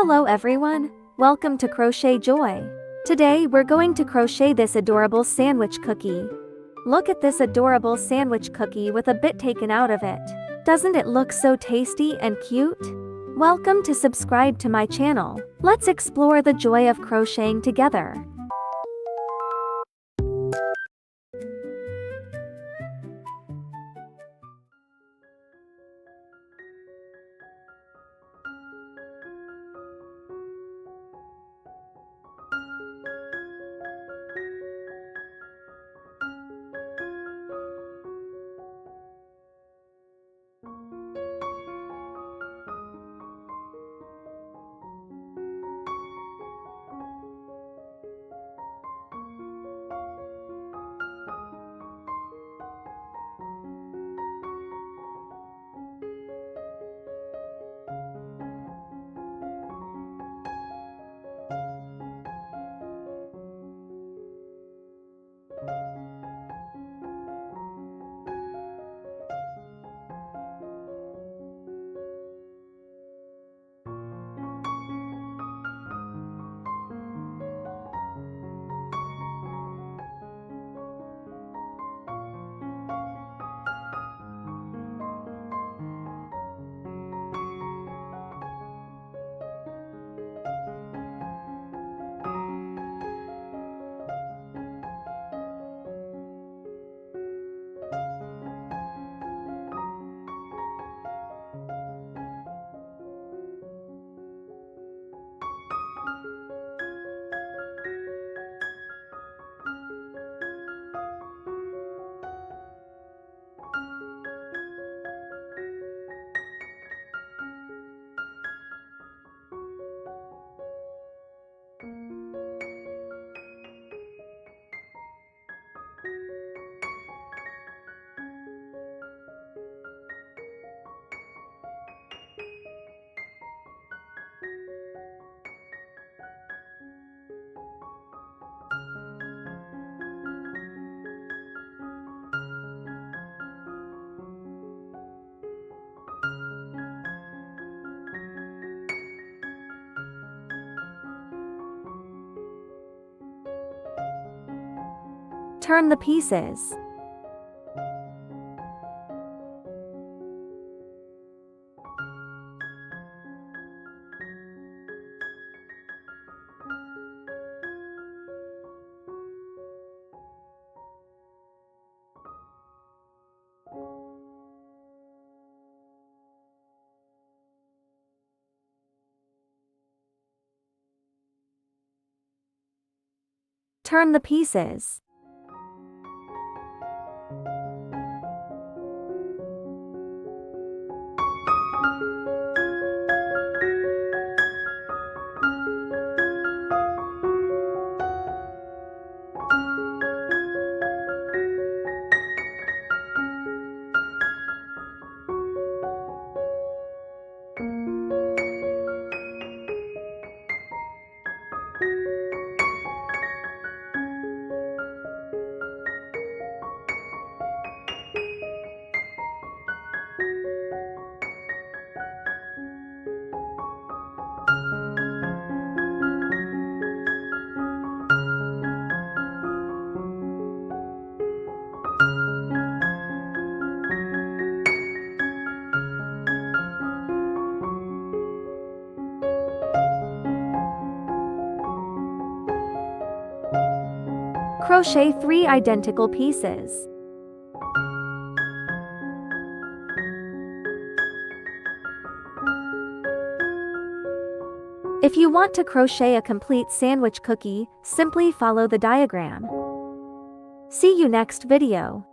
Hello everyone, welcome to Crochet Joy. Today we're going to crochet this adorable sandwich cookie. Look at this adorable sandwich cookie with a bit taken out of it. Doesn't it look so tasty and cute? Welcome to subscribe to my channel. Let's explore the joy of crocheting together. Turn the pieces. Turn the pieces. Crochet 3 identical pieces. If you want to crochet a complete sandwich cookie, simply follow the diagram. See you next video.